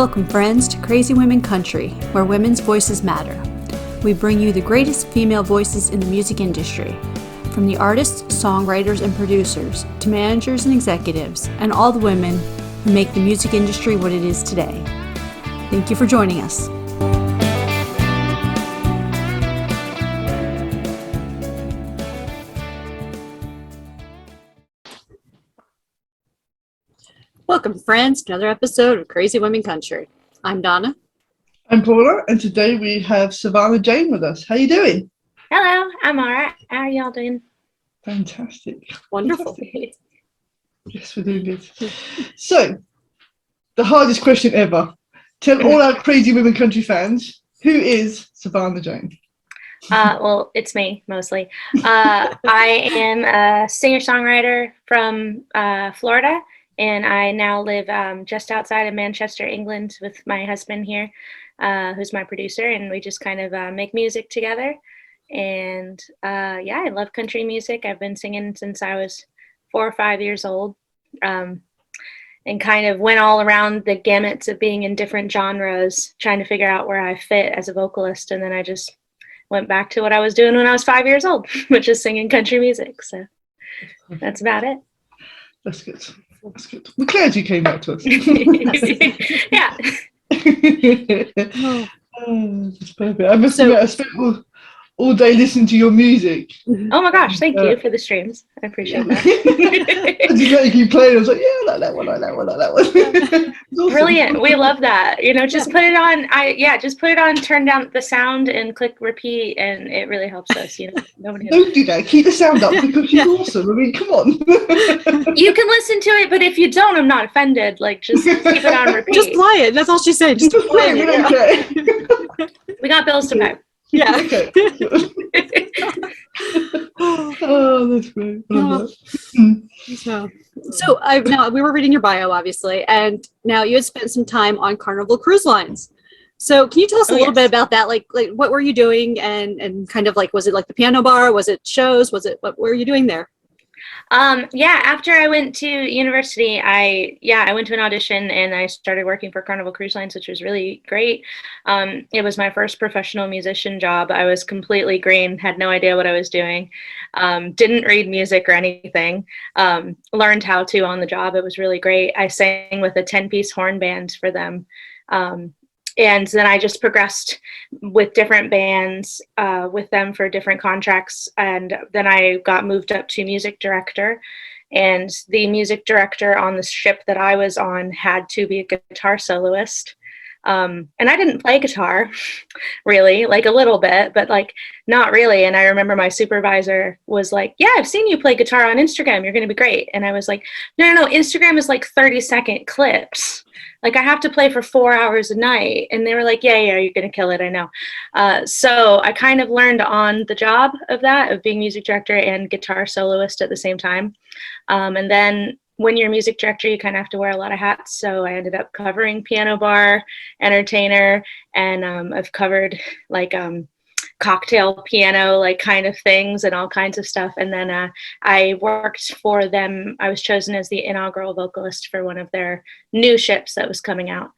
Welcome, friends, to Crazy Women Country, where women's voices matter. We bring you the greatest female voices in the music industry, from the artists, songwriters, and producers, to managers and executives, and all the women who make the music industry what it is today. Thank you for joining us. Welcome, friends, to another episode of Crazy Women Country. I'm Donna. I'm Paula, and today we have Savannah Jaine with us. How you doing? Hello, I'm alright. How are y'all doing? Fantastic. Wonderful. Fantastic. Yes, we're doing good. So, the hardest question ever. Tell all our Crazy Women Country fans, who is Savannah Jaine? Well, it's me, mostly. I am a singer-songwriter from Florida, and I now live just outside of Manchester, England, with my husband here, who's my producer, and we just kind of make music together. And yeah, I love country music. I've been singing since I was 4 or 5 years old, and kind of went all around the gamuts of being in different genres, trying to figure out where I fit as a vocalist. And then I just went back to what I was doing when I was 5 years old, which is singing country music. So that's about it. That's good. That's good. We're glad you came back to us. Yeah. That's perfect. I must admit, I spent all day listening to your music. Oh my gosh, thank you for the streams. I appreciate that. I just let you keep playing. I was like, yeah, I like that one, I like that one, I like that one. Awesome. Brilliant. We love that. You know, just put it on. Just put it on, turn down the sound and click repeat, and it really helps us. You know, nobody Don't do that. Keep the sound up because she's awesome. I mean, come on. You can listen to it, but if you don't, I'm not offended. Like, just keep it on repeat. Just play it. That's all she said. Just play it. Okay. We got bills to pay. Yeah. Okay. Oh, that's great. So we were reading your bio, obviously, and now you had spent some time on Carnival Cruise Lines. So can you tell us a little bit about that? Like what were you doing, and kind of like, was it like the piano bar? Was it shows? What were you doing there? After I went to university, I went to an audition and I started working for Carnival Cruise Lines, which was really great. It was my first professional musician job. I was completely green, had no idea what I was doing. Didn't read music or anything. Learned how to on the job. It was really great. I sang with a 10-piece horn band for them. And then I just progressed with different bands with them for different contracts. And then I got moved up to music director. And the music director on the ship that I was on had to be a guitar soloist. And I didn't play guitar, really, like a little bit, but like not really. And I remember my supervisor was like, yeah, I've seen you play guitar on Instagram. You're going to be great. And I was like, no, Instagram is like 30-second clips. Like I have to play for 4 hours a night. And they were like, yeah, you're going to kill it. I know. So I kind of learned on the job of being music director and guitar soloist at the same time. And then when you're a music director, you kind of have to wear a lot of hats. So I ended up covering piano bar, entertainer, and I've covered like cocktail piano, like kind of things and all kinds of stuff. And then I worked for them. I was chosen as the inaugural vocalist for one of their new ships that was coming out.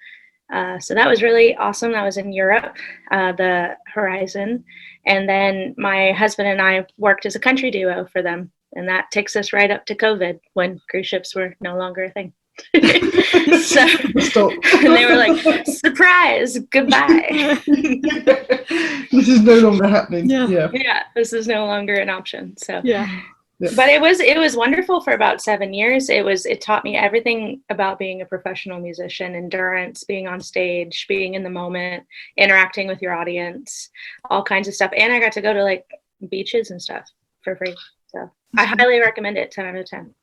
So that was really awesome. That was in Europe, the Horizon. And then my husband and I worked as a country duo for them. And that takes us right up to COVID, when cruise ships were no longer a thing. So and they were like, surprise, goodbye. This is no longer happening. Yeah, this is no longer an option. So yeah. But it was wonderful for about 7 years. It taught me everything about being a professional musician: endurance, being on stage, being in the moment, interacting with your audience, all kinds of stuff. And I got to go to like beaches and stuff for free. So I highly recommend it. 10 out of 10.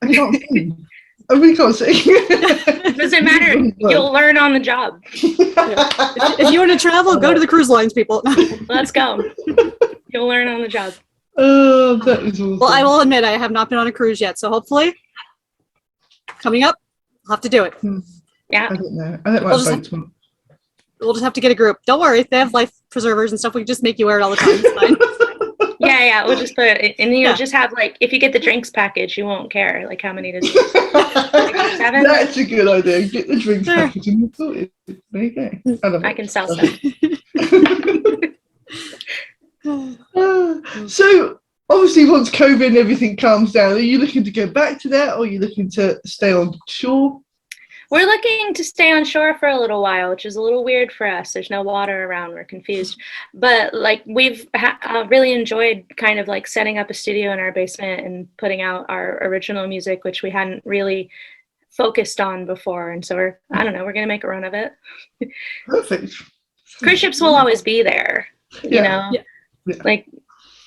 I can't sing. We can't sing. It doesn't matter. You'll learn on the job. If you want to travel, go to the cruise lines, people. Let's go. You'll learn on the job. Oh, that is awesome. Well, I will admit I have not been on a cruise yet, so hopefully coming up, I'll have to do it. Yeah. I don't know. I don't like boats. We'll just have to get a group. Don't worry, they have life preservers and stuff. We can just make you wear it all the time. It's fine. Yeah, Yeah. We'll just put it, and you'll just have like, if you get the drinks package, you won't care like how many does it? 7? That's a good idea. Get the drinks package and you'll sort it. There you go. I can sell some. So obviously once COVID and everything calms down, are you looking to go back to that, or are you looking to stay on shore? We're looking to stay on shore for a little while, which is a little weird for us. There's no water around. We're confused. But like we've really enjoyed kind of like setting up a studio in our basement and putting out our original music, which we hadn't really focused on before. And so we're going to make a run of it. Perfect. Cruise ships will always be there, you know? Yeah. Like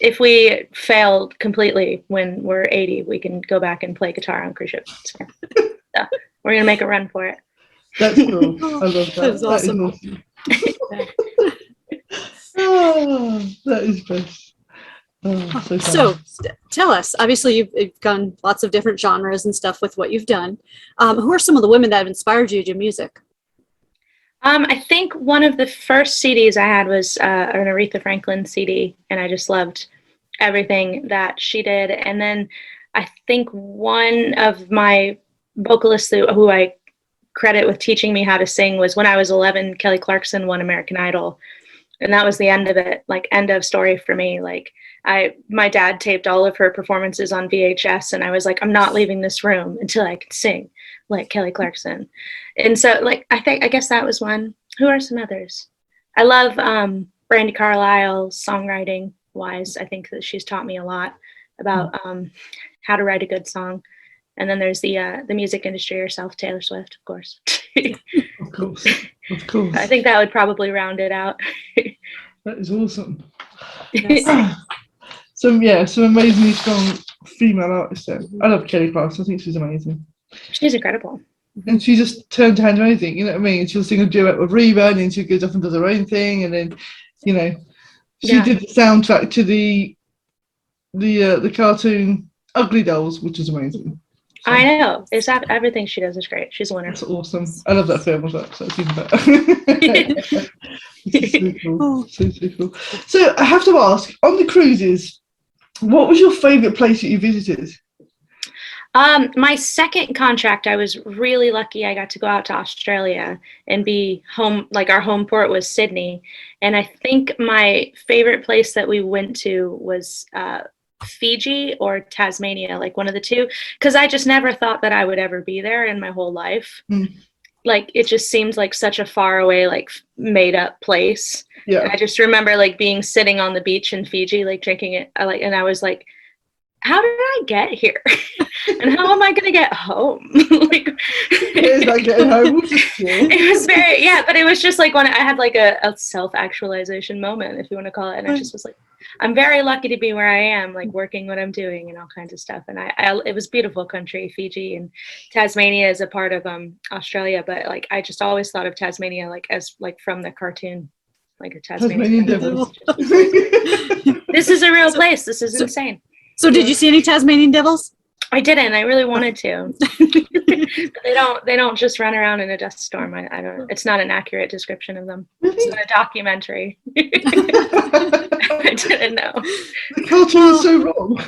if we fail completely when we're 80, we can go back and play guitar on cruise ships. So, we're going to make a run for it. That's cool. I love that. That is awesome. That is best. Oh, so tell us, obviously you've done lots of different genres and stuff with what you've done. Who are some of the women that have inspired you to do music? I think one of the first CDs I had was an Aretha Franklin CD, and I just loved everything that she did. And then I think one of my vocalists who I credit with teaching me how to sing was when I was 11, Kelly Clarkson won American Idol. And that was the end of it, like end of story for me. Like my dad taped all of her performances on VHS, and I was like, I'm not leaving this room until I can sing like Kelly Clarkson. And so like, I guess that was one. Who are some others? I love Brandy Carlisle, songwriting wise. I think that she's taught me a lot about how to write a good song. And then there's the music industry herself, Taylor Swift, of course. Of course. I think that would probably round it out. That is awesome. Some amazingly strong female artists there. I love Kelly Clarkson. I think she's amazing. She's incredible. And she just turned her hand to anything, you know what I mean? She'll sing a duet with Reba, and then she goes off and does her own thing, and then, you know, she did the soundtrack to the cartoon Ugly Dolls, which is amazing. So, I know. It's everything she does is great. She's a winner. That's awesome. I love that film as well, so it's even better. It's so cool. So cool. So I have to ask, on the cruises, what was your favourite place that you visited? My second contract, I was really lucky. I got to go out to Australia and be home. Like our home port was Sydney. And I think my favorite place that we went to was Fiji or Tasmania, like one of the two, because I just never thought that I would ever be there in my whole life. Like it just seemed like such a far away, like made up place. Yeah. And I just remember like sitting on the beach in Fiji, like drinking it, and I was like, how did I get here? And how am I going to get home? Like, it like getting home. It was very, but it was just like when I had like a self-actualization moment, if you want to call it. And I just was like, I'm very lucky to be where I am, like working what I'm doing and all kinds of stuff. And it was beautiful country, Fiji, and Tasmania is a part of Australia. But like, I just always thought of Tasmania like as like from the cartoon, like a Tasmanian devil. This is a real place. This is insane. So did you see any Tasmanian devils? I didn't. I really wanted to. But they don't just run around in a dust storm. I don't. It's not an accurate description of them. It's not a documentary. I didn't know. The culture is so wrong.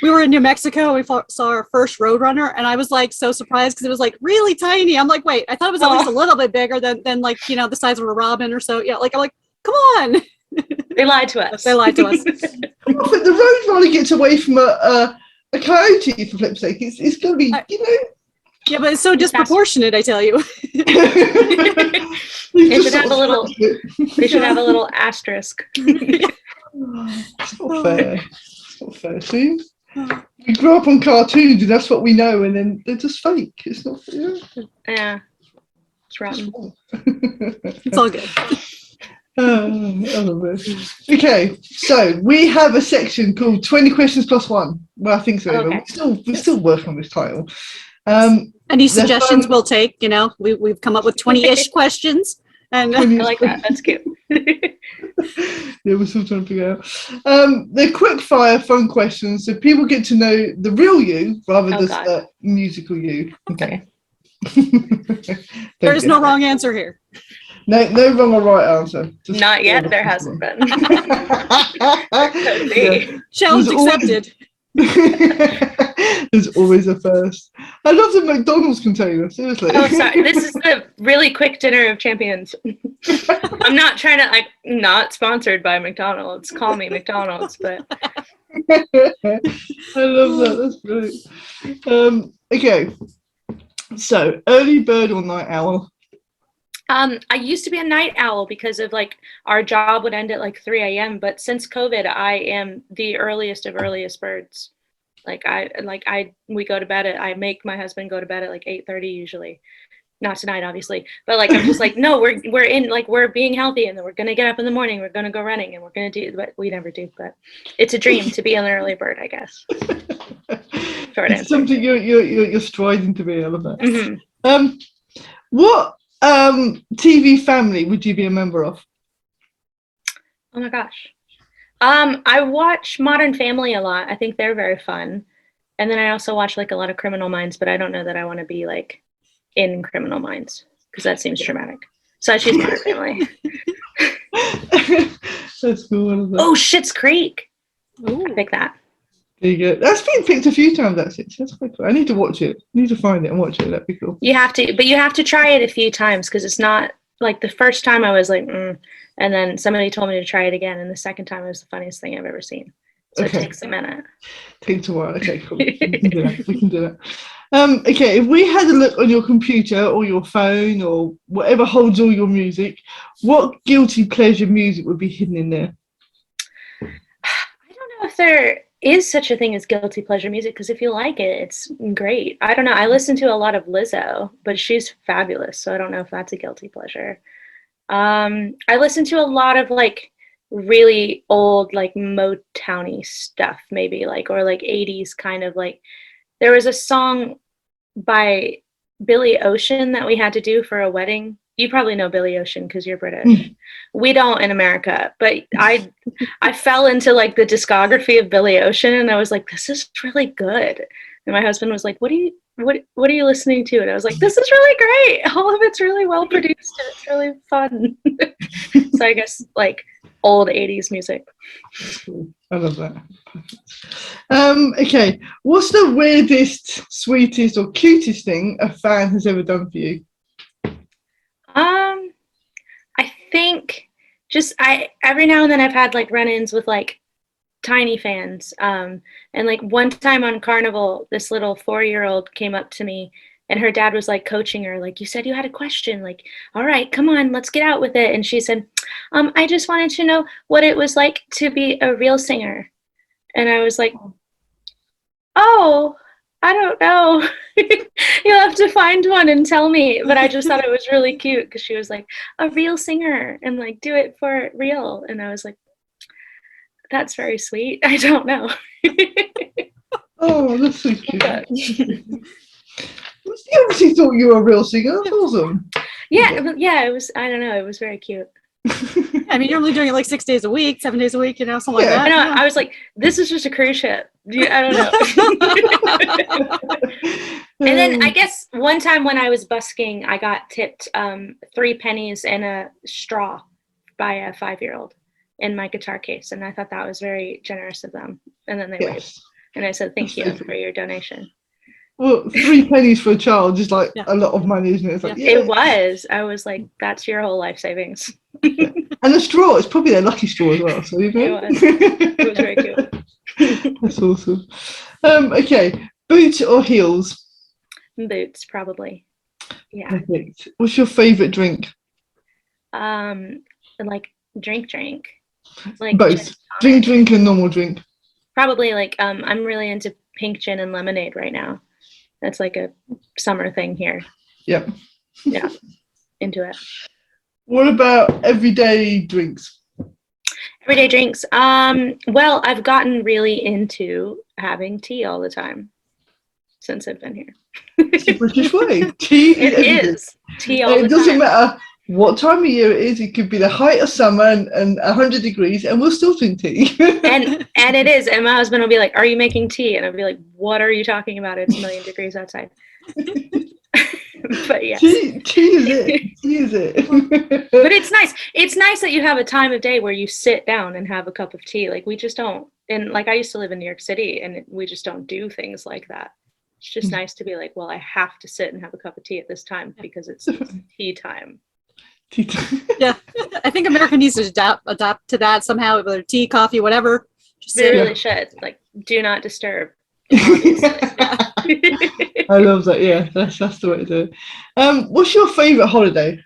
We were in New Mexico. We saw our first Roadrunner, and I was like so surprised because it was like really tiny. I'm like, wait, I thought it was at least a little bit bigger than like, you know, the size of a robin or so. Yeah, like I'm like, come on. They lied to us. But the Roadrunner gets away from a coyote, for flip's sake. It's going to be, you know. Yeah, but it's so disproportionate, I tell you. They should have a little. They should have a little asterisk. It's not fair. It's not fair. See, we grew up on cartoons, and that's what we know, and then they're just fake. It's not fair. Yeah, it's rotten. It's all good. I love it. Okay, so we have a section called 20 questions plus one. Well, I think so. Okay. We're still working on this title. Any suggestions we'll take? You know, we've come up with 20-ish questions, and I like that. That's cute. Yeah, we're still trying to figure out. They're quick fire, fun questions, so people get to know the real you rather than the musical you. Okay. There is no wrong answer here. No wrong or right answer. Just Not yet. There hasn't been. Could be. Yeah. Challenge accepted. There's always a first. I love the McDonald's container, seriously. Oh, sorry. This is the really quick dinner of champions. I'm not trying to, not sponsored by McDonald's. Call me McDonald's, but. I love that. That's brilliant. Okay. So, early bird or night owl? I used to be a night owl because of our job would end at 3 a.m. But since COVID, I am the earliest of earliest birds. We go to bed I make my husband go to bed at 8:30 usually. Not tonight, obviously, but I'm just no, we're being healthy, and then we're gonna get up in the morning. We're gonna go running, and we're gonna do. But we never do. But it's a dream to be an early bird, I guess. Short answer. Something you're striving to be. I love that. Mm-hmm. What TV family would you be a member of? Oh my gosh. I watch Modern Family a lot. I think they're very fun. And then I also watch a lot of Criminal Minds, but I don't know that I want to be in Criminal Minds because that seems traumatic. So I choose Modern Family. That's cool. Oh, Schitt's Creek. Ooh. I pick that. There you go. That's been picked a few times, actually. That's quite cool. I need to watch it. I need to find it and watch it. That'd be cool. You have to try it a few times because it's not the first time I was and then somebody told me to try it again, and the second time it was the funniest thing I've ever seen. So okay. It takes a minute. Takes a while. Okay, cool. We can do that. Okay, if we had a look on your computer or your phone or whatever holds all your music, what guilty pleasure music would be hidden in there? I don't know if there is such a thing as guilty pleasure music, because if you like it, it's great. I don't know. I listen to a lot of Lizzo, but she's fabulous, so I don't know if that's a guilty pleasure. I listen to a lot of really old Motowny stuff, maybe or 80s kind of there was a song by Billy Ocean that we had to do for a wedding. You probably know Billy Ocean because you're British. We don't in America, but I fell into the discography of Billy Ocean, and I was this is really good. And my husband was what are you listening to? And I was this is really great. All of it's really well produced and it's really fun. So I guess old 80s music. I love that. Okay, what's the weirdest, sweetest, or cutest thing a fan has ever done for you? I think every now and then I've had run-ins with tiny fans. And one time on Carnival, this little 4-year-old came up to me, and her dad was coaching her, you said you had a question, all right, come on, let's get out with it. And she said, I just wanted to know what it was like to be a real singer. And I was oh, I don't know. You'll have to find one and tell me. But I just thought it was really cute because she was a real singer and do it for real. And I was that's very sweet. I don't know. Oh, that's so cute. You obviously thought you were a real singer. That's awesome. Yeah, it was, I don't know, it was very cute. I mean, you're only doing it 6 days a week, 7 days a week, something like that. I know. Yeah. I was this is just a cruise ship. I don't know. And then I guess one time when I was busking, I got tipped 3 pennies and a straw by a 5-year-old in my guitar case, and I thought that was very generous of them. And then they waved, and I said, "Thank you for your donation." Well, 3 pennies for a child is a lot of money, isn't it? It's It was. I was that's your whole life savings. And the straw, it's probably their lucky straw as well. So it was very cute. That's awesome. Okay, boots or heels? Boots, probably. Yeah. Perfect. What's your favourite drink? Drink. Both. Drink and normal drink. Probably I'm really into pink gin and lemonade right now. That's a summer thing here. Yep. Yeah. Into it. What about everyday drinks? Everyday drinks. Well, I've gotten really into having tea all the time since I've been here. It's the British way. Tea is tea all the time. It doesn't matter what time of year it is. It could be the height of summer and 100 degrees, and we'll still drink tea. and it is. And my husband will be like, "Are you making tea?" And I'll be like, "What are you talking about? It's 1,000,000 degrees outside." But yes. Tea is it. Tea is it. But it's nice. It's nice that you have a time of day where you sit down and have a cup of tea. Like we just don't. And like I used to live in New York City, and we just don't do things like that. It's just nice to be like, well, I have to sit and have a cup of tea at this time because it's tea time. Tea time. Yeah, I think America needs to adapt to that somehow, whether tea, coffee, whatever. Just They really should. Like, do not disturb. Obviously. I love that. Yeah, that's the way to do it. What's your favorite holiday?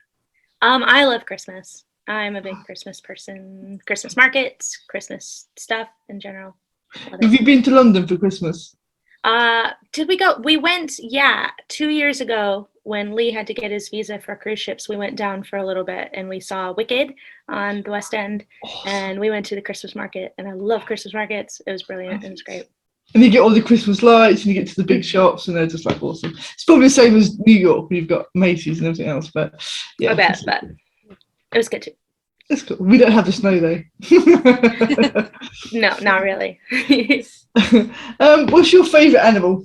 I love Christmas. I'm a big Christmas person. Christmas markets, Christmas stuff in general. Have you been to London for Christmas? Did we go? We went, 2 years ago when Lee had to get his visa for cruise ships. We went down for a little bit and we saw Wicked on the West End, and we went to the Christmas market. And I love Christmas markets. It was brilliant. It was great. And you get all the Christmas lights, and you get to the big shops, and they're just like awesome. It's probably the same as New York, where you've got Macy's and everything else. But yeah, I bet, but it was good too. That's cool. We don't have the snow though. No, not really. What's your favourite animal?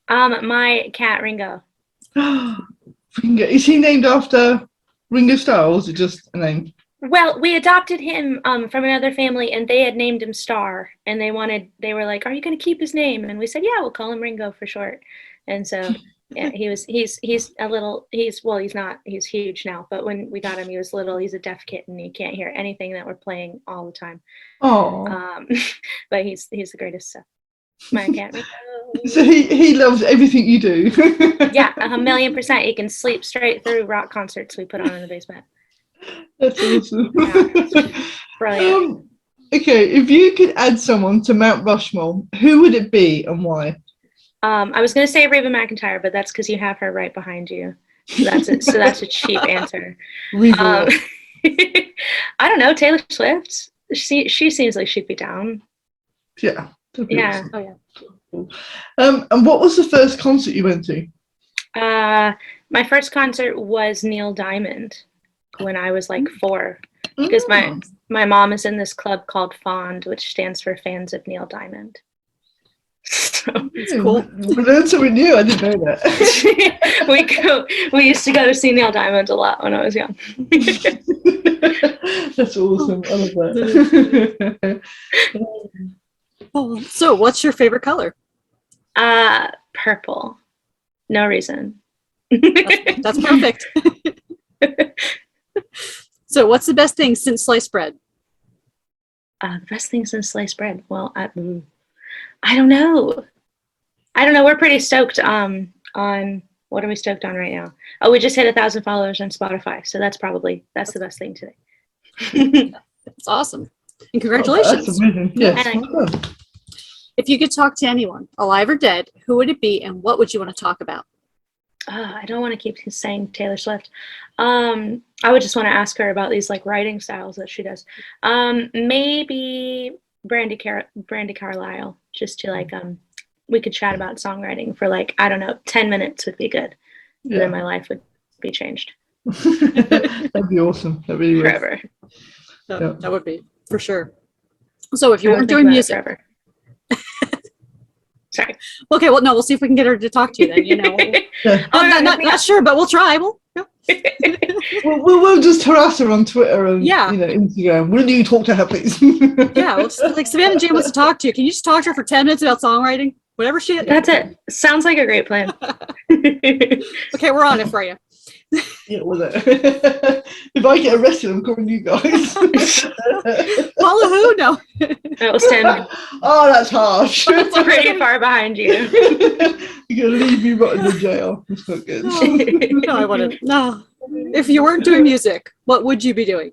My cat Ringo. Ringo. Is he named after Ringo Starr, or is it just a name? Well, we adopted him from another family, and they had named him Star, and they were like, "Are you going to keep his name?" And we said, "Yeah, we'll call him Ringo for short." And so, yeah, he's huge now, but when we got him, he was little. He's a deaf kitten. He can't hear anything that we're playing all the time. Oh, but he's the greatest. So, my cat Ringo. So he loves everything you do. Yeah, 1,000,000%. He can sleep straight through rock concerts we put on in the basement. That's awesome. Yeah. Brilliant. Okay, if you could add someone to Mount Rushmore, who would it be and why? I was going to say Reba McEntire, but that's because you have her right behind you. So that's a cheap answer. I don't know. Taylor Swift. She seems like she'd be down. Yeah. Yeah. Awesome. Oh yeah. And what was the first concert you went to? My first concert was Neil Diamond when I was like 4, because my mom is in this club called FOND, which stands for Fans of Neil Diamond. So it's cool. We learned something new. I didn't know that. we used to go to see Neil Diamond a lot when I was young. That's awesome. I love that. So what's your favorite color? Purple. No reason. That's perfect. So what's the best thing since sliced bread? The best thing since sliced bread? Well, I don't know. We're pretty stoked on what are we stoked on right now? Oh, we just hit 1,000 followers on Spotify. So that's the best thing today. That's awesome. And congratulations. That's amazing. Yes. If you could talk to anyone, alive or dead, who would it be and what would you want to talk about? I don't want to keep saying Taylor Swift. I would just want to ask her about these like writing styles that she does. Maybe Brandy Carlisle, just to like we could chat about songwriting for like, I don't know, 10 minutes would be good. Yeah. And then my life would be changed. That'd be awesome. That really would. Forever. That would be for sure. So if you weren't doing music forever. Sorry. Okay, well, no, we'll see if we can get her to talk to you then, you know. I'm not sure, but we'll try. We'll just harass her on Twitter and Instagram. Will you talk to her, please? Yeah, well, like Savannah Jaine wants to talk to you. Can you just talk to her for 10 minutes about songwriting? Whatever she is. That's it. Sounds like a great plan. Okay, we're on it for you. Yeah, well, if I get arrested, I'm calling you guys. Follow who? No. That was 10. Oh, that's harsh. It's pretty far behind you. You're going to leave me rotting in jail. That's not good. No, I wouldn't. No. If you weren't doing music, what would you be doing?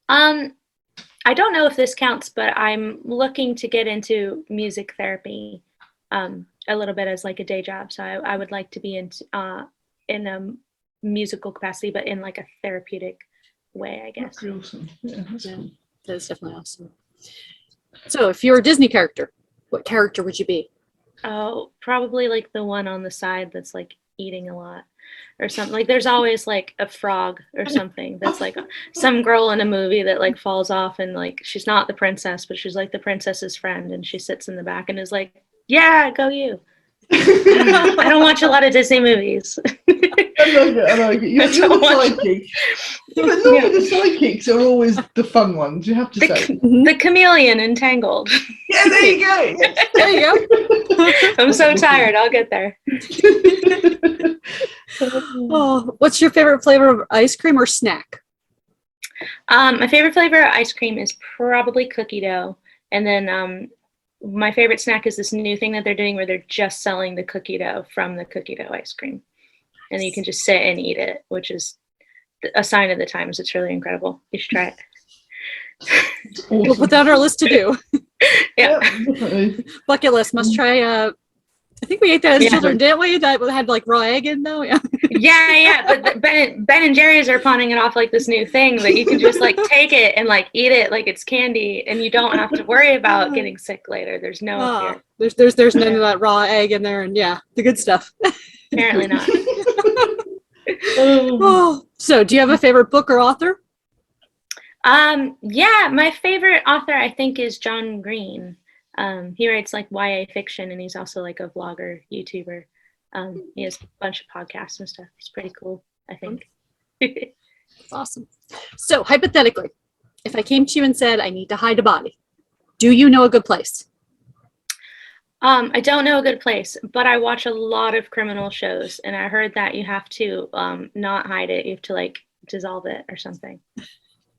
I don't know if this counts, but I'm looking to get into music therapy a little bit as like a day job. So I would like to be in a musical capacity, but in like a therapeutic way, I guess. That's awesome. Yeah, that's cool. That's definitely awesome. So if you're a Disney character, what character would you be? Oh, probably like the one on the side that's like eating a lot or something. Like there's always like a frog or something that's like some girl in a movie that like falls off and like she's not the princess, but she's like the princess's friend, and she sits in the back and is like, yeah, go you. I don't watch a lot of Disney movies. I like it. You're the sidekick. Yeah, but normally the sidekicks are always the fun ones, you have to say. The chameleon in Tangled. Yeah, there you go. Yes. There you go. I'm so tired. I'll get there. Oh, what's your favorite flavor of ice cream or snack? My favorite flavor of ice cream is probably cookie dough. And then my favorite snack is this new thing that they're doing where they're just selling the cookie dough from the cookie dough ice cream. And you can just sit and eat it, which is a sign of the times. It's really incredible. You should try it. Awesome. We'll put that on our list to do. Yeah. Definitely. Bucket list. Must try. I think we ate that as children, didn't we? That had like raw egg in though. Yeah. Yeah. But Ben and Jerry's are pawning it off like this new thing that you can just like take it and like eat it like it's candy, and you don't have to worry about getting sick later. There's no fear. There's none of that raw egg in there, and the good stuff. Apparently not. Oh, so do you have a favorite book or author? Yeah, my favorite author I think is John Green. He writes like YA fiction, and he's also like a vlogger, YouTuber. He has a bunch of podcasts and stuff. He's pretty cool, I think. That's awesome. So hypothetically, if I came to you and said I need to hide a body, do you know a good place? I don't know a good place, but I watch a lot of criminal shows, and I heard that you have to not hide it. You have to like dissolve it or something,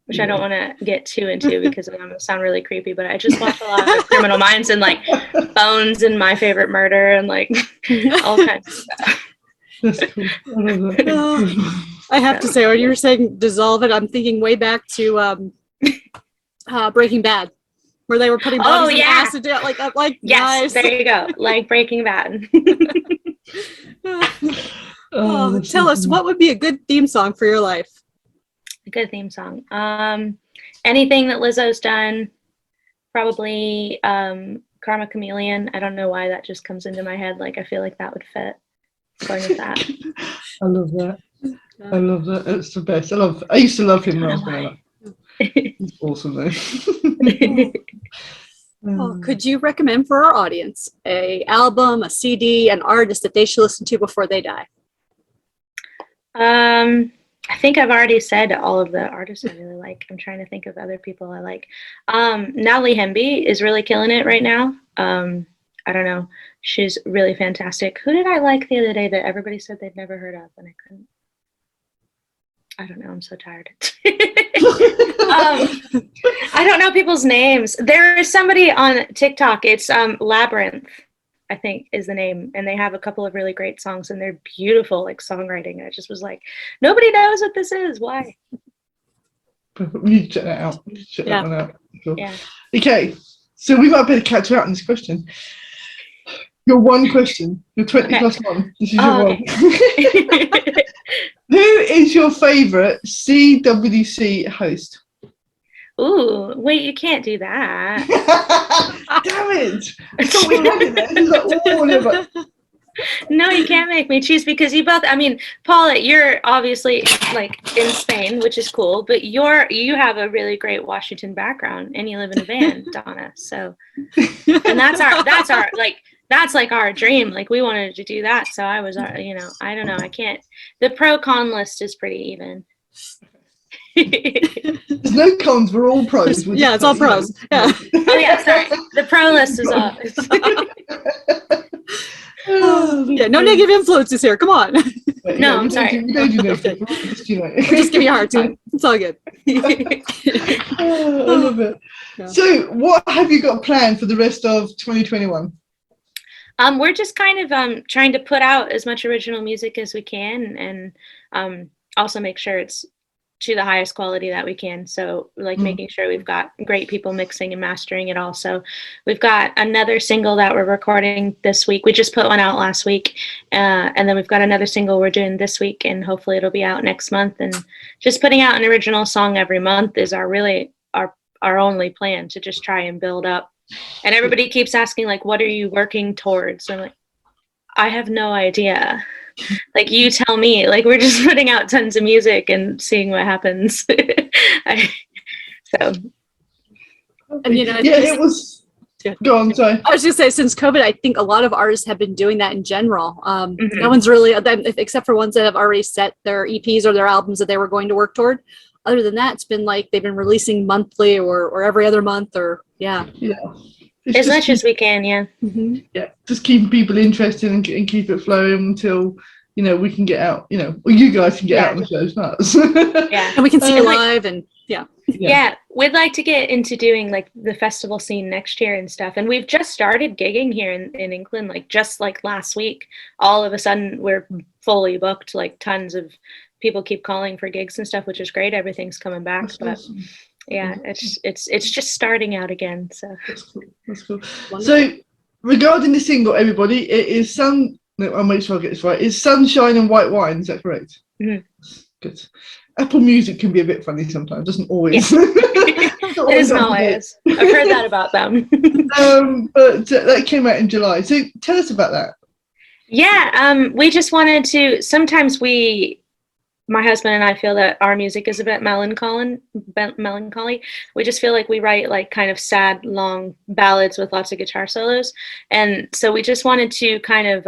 which I don't want to get too into because I'm going to sound really creepy, but I just watch a lot of Criminal Minds and like Bones and My Favorite Murder and like all kinds of stuff. That's cool. I love that. I have to say, when you were saying dissolve it, I'm thinking way back to Breaking Bad, where they were putting bodies in acid. Like yes, nice. There you go, like Breaking Bad. Tell us, what would be a good theme song for your life? A good theme song. Anything that Lizzo's done, probably Karma Chameleon. I don't know why that just comes into my head. Like I feel like that would fit. Going with that. I love that. I love that. It's the best. I used to love him when I was growing up. He's awesome though. Could you recommend for our audience a album, a CD, an artist that they should listen to before they die? I think I've already said all of the artists I really like. I'm trying to think of other people I like. Natalie Hemby is really killing it right now. I don't know. She's really fantastic. Who did I like the other day that everybody said they'd never heard of and I couldn't? I don't know. I'm so tired. I don't know people's names. There is somebody on TikTok. It's Labyrinth, I think is the name. And they have a couple of really great songs and they're beautiful, like songwriting. And I just was like, nobody knows what this is. Why? We need to check that out. That one out. Cool. Yeah. Okay. So we might better catch you out on this question. Your one question. Your 20 plus one. This is your one. Who is your favourite CWC host? Ooh, wait, you can't do that. Damn it! I thought we had it there. No, you can't make me choose because you both, I mean, Paula, you're obviously like in Spain, which is cool, but you have a really great Washington background and you live in a van, Donna. So, and that's like our dream. Like we wanted to do that. So I was, I don't know. I can't, the pro con list is pretty even. There's no cons, we're all pros. Yeah, it's all pros. Yeah. Oh yeah, sorry. The pro list is up. No negative influences here. Come on. No, I'm sorry. We just give you a hard time. It's all good. I love it. Yeah. So what have you got planned for the rest of 2021? We're just kind of trying to put out as much original music as we can and also make sure it's to the highest quality that we can. So like making sure we've got great people mixing and mastering it all. So we've got another single that we're recording this week. We just put one out last week. And then we've got another single we're doing this week and hopefully it'll be out next month. And just putting out an original song every month is our only plan to just try and build up. And everybody keeps asking like, what are you working towards? So I'm like, I have no idea. Like you tell me, like we're just putting out tons of music and seeing what happens. And it was Go on, sorry. I was just say, since COVID, I think a lot of artists have been doing that in general. Mm-hmm. No one's really, except for ones that have already set their EPs or their albums that they were going to work toward. Other than that, it's been like they've been releasing monthly or every other month, or as much as we can. Yeah, just keeping people interested and keep it flowing until we can get out. Or you guys can get out on the shows, not us. And we can see you live and we'd like to get into doing like the festival scene next year and stuff, and we've just started gigging here in England, like just like last week. All of a sudden we're fully booked, like tons of people keep calling for gigs and stuff, which is great. Everything's coming back. That's awesome. It's just starting out again, so that's cool. So regarding the single, everybody, it is I'll make sure I get this right. It's Sunshine and White Wine, is that correct? Mm-hmm. Good. Apple Music can be a bit funny sometimes, doesn't always. It isn't always. I've heard that about them. But that came out in July. So tell us about that. Yeah, we just wanted to. Sometimes my husband and I feel that our music is a bit melancholy. We just feel like we write like kind of sad, long ballads with lots of guitar solos, and so we just wanted to kind of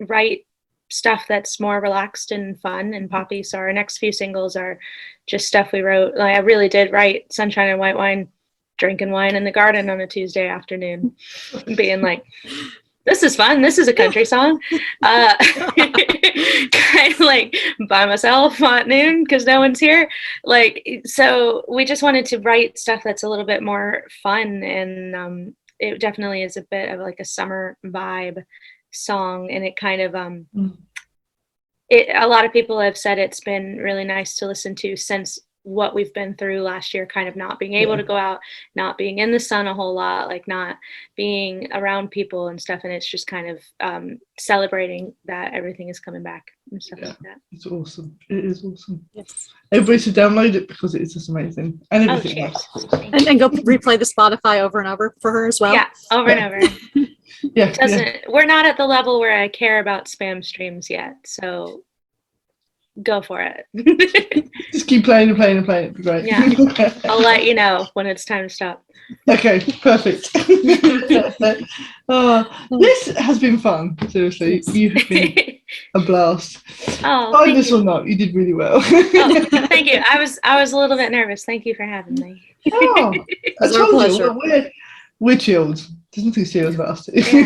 write stuff that's more relaxed and fun and poppy. So our next few singles are just stuff we wrote. Like I really did write Sunshine and White Wine, drinking wine in the garden on a Tuesday afternoon, being like, this is fun. This is a country song. Kind of like by myself at noon because no one's here. Like, so we just wanted to write stuff that's a little bit more fun, and it definitely is a bit of like a summer vibe song, and it kind of a lot of people have said it's been really nice to listen to since what we've been through last year, kind of not being able to go out, not being in the sun a whole lot, like not being around people and stuff, and it's just kind of celebrating that everything is coming back and stuff like that. It's awesome. It is awesome. Yes. Everybody should download it because it is just amazing, and everything else. And go replay the Spotify over and over for her as well. Yeah, over and over. Yeah, we're not at the level where I care about spam streams yet, so go for it. Just keep playing and playing and playing. It'd be great. Yeah. I'll let you know when it's time to stop. Okay, perfect. This has been fun. Seriously, you have been a blast. Oh, this or not, you did really well. Thank you. I was a little bit nervous. Thank you for having me. I told you, we're chilled. There's nothing serious about us. Thank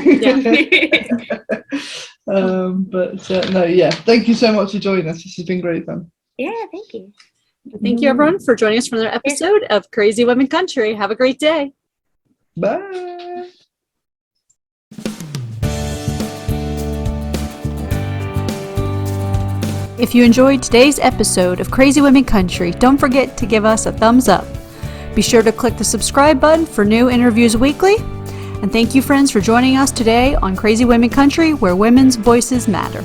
you so much for joining us. This has been great fun. Yeah, thank you. Thank you, everyone, for joining us for another episode of Crazy Women Country. Have a great day. Bye. If you enjoyed today's episode of Crazy Women Country, don't forget to give us a thumbs up. Be sure to click the subscribe button for new interviews weekly. And thank you, friends, for joining us today on Crazy Women Country, where women's voices matter.